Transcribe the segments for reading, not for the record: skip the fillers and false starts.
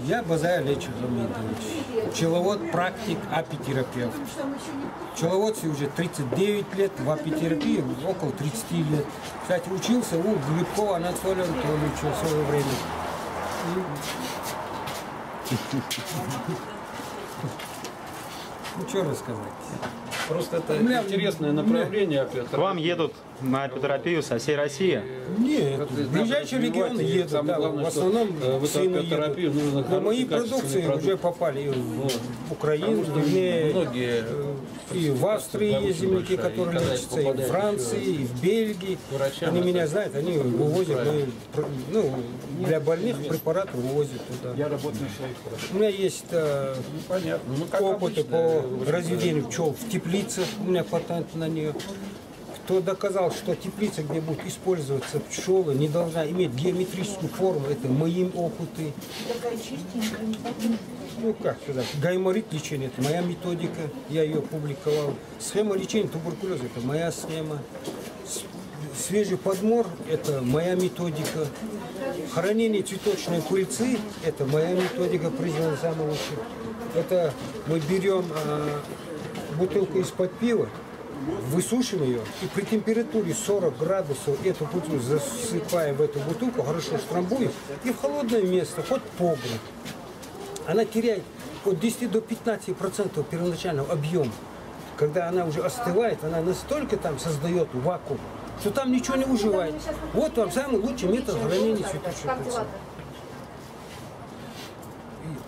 Я Базай Олег Хамидович, пчеловод, практик, апитерапевт. Пчеловодстве уже 39 лет, в апитерапии около 30 лет. Кстати, учился у Глебкова Анатолия Анатольевича в свое время. Ну, что рассказать? Просто это интересное направление. К вам едут на апитерапию со всей России? Нет, в ближайшие регионы едут, да, в основном сыны едут. Но мои продукции уже попали в Украину, многие и в Австрии есть земляки, которые лечатся, и в Франции, и в Бельгии. Они меня знают, они вывозят, ну, для больных препараты вывозят туда. Я работаю У меня есть опыты по разведению пчел в теплицах, у меня патент на нее. Кто доказал, что теплица, где будут использоваться пчелы, не должна иметь геометрическую форму, это моим опыты. Ну как сказать, гайморит лечения, это моя методика, я ее публиковал. Схема лечения туберкулеза, это моя схема. Свежий подмор, это моя методика. Хранение цветочной пыльцы, это моя методика, признана самой лучшей. Это мы берем бутылку из-под пива, высушим ее и при температуре 40 градусов эту пыльцу засыпаем в эту бутылку, хорошо штрамбуем и в холодное место, хоть погреб. Она теряет от 10 до 15% первоначального объема. Когда она уже остывает, она настолько там создает вакуум, что там ничего не выживает. Вот вам самый лучший метод хранения цветочной пыльцы.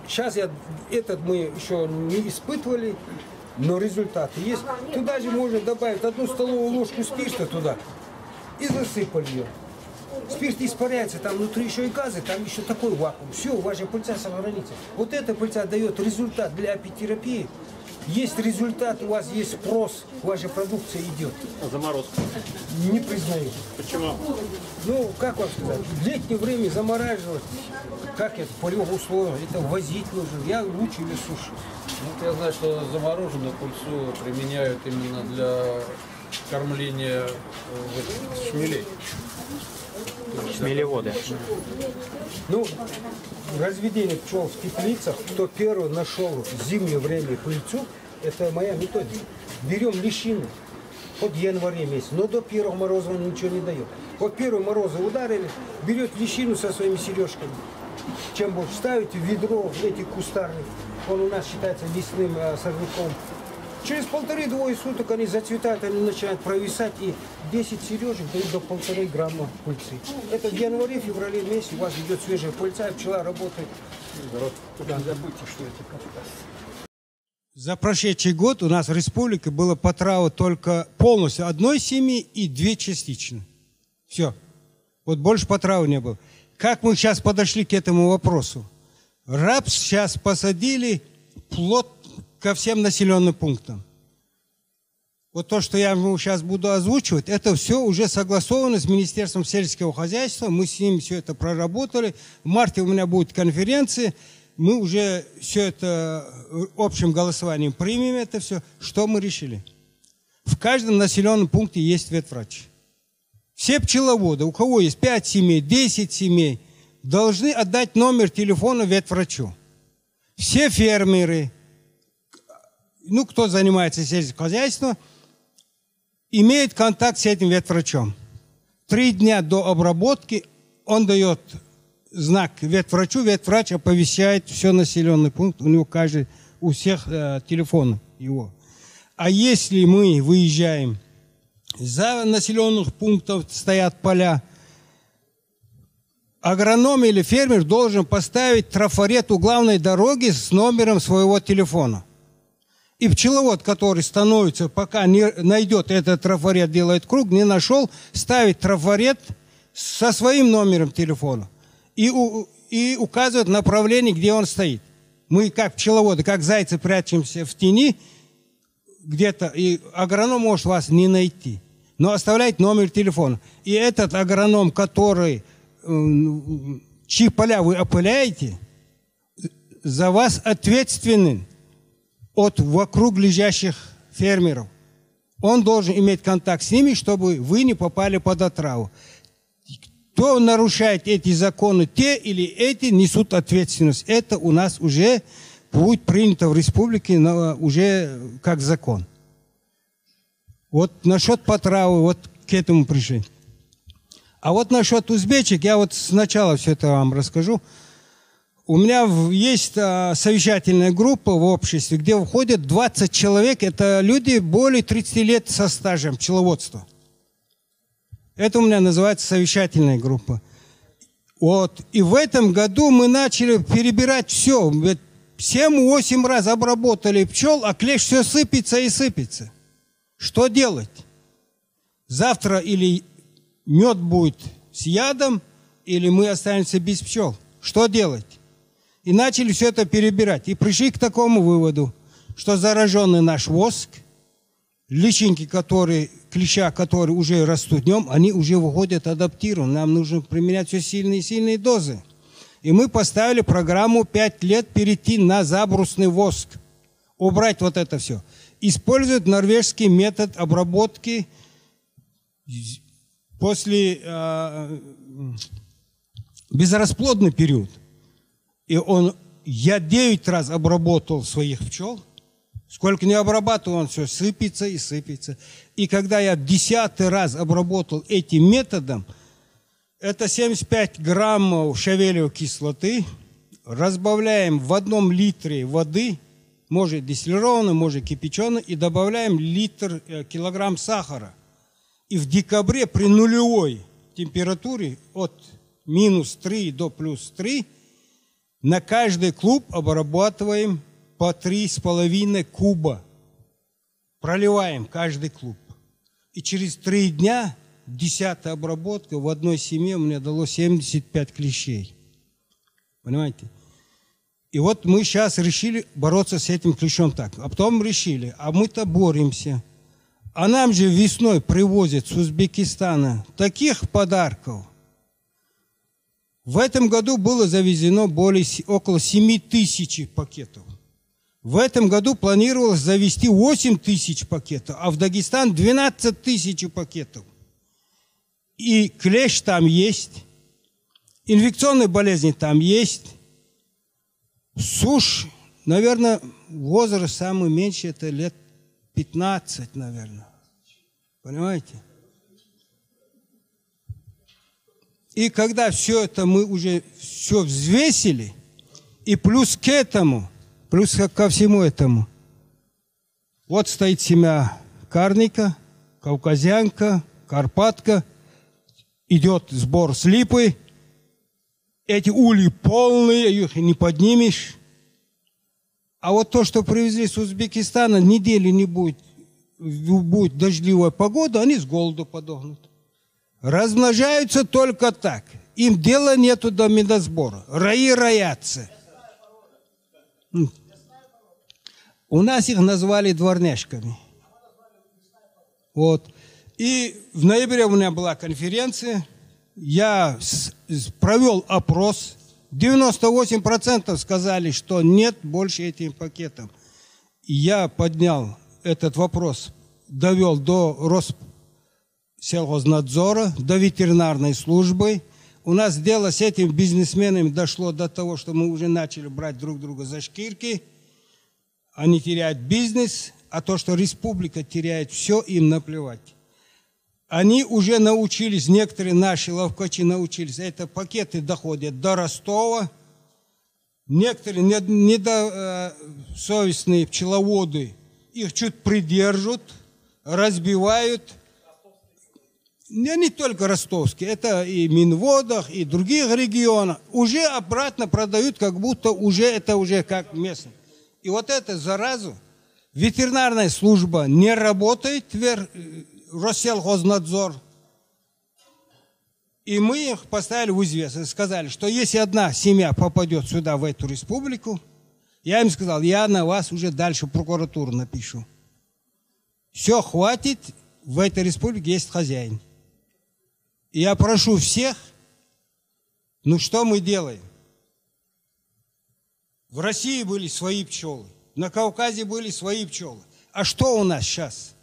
Сейчас этот мы еще не испытывали, но результаты есть. Туда же можно добавить 1 столовую ложку спирта туда и засыпали ее. Спирт испаряется, там внутри еще и газы, там еще такой вакуум. Все, ваша пыльца сохранится. Вот эта пыльца дает результат для апитерапии. Есть результат, у вас есть спрос, ваша продукция идет. А заморозку? Не признаю. Почему? Ну, как вам сказать, в летнее время замораживать, как это, в полевых условиях, это возить нужно, я лучше ее сушу. Вот я знаю, что замороженную пыльцу применяют именно для кормления шмелей. Шмелеводы. Ну, разведение пчел в теплицах, кто первый нашел в зимнее время пыльцу, это моя методика. Берем лещину от января месяца, но до первого мороза он ничего не дает. Вот первые морозы ударили, берет лещину со своими сережками. Чем больше ставите в ведро, в эти кустарник, он у нас считается лесным сорняком. Через 1,5-2 суток они зацветают, они начинают провисать, и 10 сережек дают до 1,5 грамма пыльцы. Это в январе-феврале месяце у вас идет свежая пыльца, и пчела работает. Да. Не забудьте, что это подкаст. За прошедший год у нас в республике было потраву только полностью одной семьи и 2 частично. Все. Вот больше потравы не было. Как мы сейчас подошли к этому вопросу? Рапс сейчас посадили плод ко всем населенным пунктам. Вот то, что я сейчас буду озвучивать, это все уже согласовано с Министерством сельского хозяйства. Мы с ним все это проработали. В марте у меня будет конференция. Мы уже все это общим голосованием примем это все. Что мы решили? В каждом населенном пункте есть ветврач. Все пчеловоды, у кого есть 5 семей, 10 семей, должны отдать номер телефона ветврачу. Все фермеры, ну, кто занимается сельским хозяйством, имеет контакт с этим ветврачом. 3 дня до обработки он дает знак ветврачу, ветврач оповещает все населенный пункт, у него у всех телефон его. А если мы выезжаем, за населенных пунктов стоят поля, агроном или фермер должен поставить трафарет у главной дороги с номером своего телефона. И пчеловод, который становится, пока не найдет этот трафарет, делает круг, не нашел, ставит трафарет со своим номером телефона и указывает направление, где он стоит. Мы, как пчеловоды, как зайцы, прячемся в тени где-то, и агроном может вас не найти, но оставляет номер телефона. И этот агроном, чьи поля вы опыляете, за вас ответственен от вокруг лежащих фермеров. Он должен иметь контакт с ними, чтобы вы не попали под отраву. Кто нарушает эти законы, те или эти несут ответственность. Это у нас уже будет принято в республике уже как закон. Вот насчет потравы, вот к этому пришли. А вот насчет узбечек, я вот сначала все это вам расскажу. У меня есть совещательная группа в обществе, где входят 20 человек. Это люди более 30 лет со стажем пчеловодства. Это у меня называется совещательная группа. Вот. И в этом году мы начали перебирать все. 7-8 раз обработали пчел, а клещ все сыпется и сыпется. Что делать? Завтра или мед будет с ядом, или мы останемся без пчел. Что делать? И начали все это перебирать. И пришли к такому выводу, что зараженный наш воск, личинки, клеща, которые уже растут днем, они уже выходят адаптированы. Нам нужно применять все сильные и сильные дозы. И мы поставили программу 5 лет перейти на забрусный воск. Убрать вот это все. Используют норвежский метод обработки после безрасплодный период. И я 9 раз обработал своих пчел. Сколько не обрабатывал, он все сыпется и сыпется. И когда я 10-й раз обработал этим методом, это 75 граммов щавелевой кислоты, разбавляем в 1 литре воды, может дистиллированной, может кипяченой, и добавляем килограмм сахара. И в декабре при нулевой температуре от -3 до +3 на каждый клуб обрабатываем по 3,5 куба. Проливаем каждый клуб. И через 3 дня, 10-я обработка, в одной семье мне дало 75 клещей. Понимаете? И вот мы сейчас решили бороться с этим клещом так. А потом решили, а мы-то боремся. А нам же весной привозят с Узбекистана таких подарков. В этом году было завезено около 7 тысяч пакетов. В этом году планировалось завести 8 тысяч пакетов, а в Дагестан 12 тысяч пакетов. И клещ там есть, инфекционные болезни там есть. Сушь, наверное, возраст самый меньший, это лет 15, наверное. Понимаете? И когда все это мы уже все взвесили, и плюс к этому, плюс ко всему этому, вот стоит семя карника, кавказянка, карпатка, идет сбор с липы, эти ульи полные, их не поднимешь. А вот то, что привезли с Узбекистана, недели не будет дождливая погода, они с голоду подохнут. Размножаются только так. Им дела нету до медосбора. Раи роятся. У нас их назвали дворняшками. Вот. И в ноябре у меня была конференция. Я провел опрос. 98% сказали, что нет больше этим пакетам. И я поднял этот вопрос, довел до Россельхознадзора, до ветеринарной службы. У нас дело с этими бизнесменами дошло до того, что мы уже начали брать друг друга за шкирки. Они теряют бизнес, а то, что республика теряет все, им наплевать. Они уже научились, некоторые наши ловкачи научились, это пакеты доходят до Ростова. Некоторые недосовестные пчеловоды их чуть придержат, разбивают. Не только ростовские, это и в Минводах, и в других регионах. Уже обратно продают, как будто это уже как местно. И вот эту заразу ветеринарная служба не работает, Россельхознадзор. И мы их поставили в известность. Сказали, что если одна семья попадет сюда, в эту республику, я им сказал, я на вас уже дальше прокуратуру напишу. Все, хватит, в этой республике есть хозяин. И я прошу всех, ну что мы делаем? В России были свои пчелы, на Кавказе были свои пчелы. А что у нас сейчас?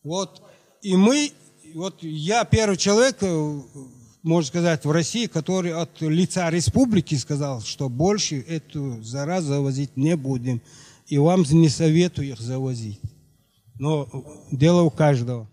Вот, и мы Вот я первый человек, можно сказать, в России, который от лица республики сказал, что больше эту заразу завозить не будем. И вам не советую их завозить. Но дело у каждого.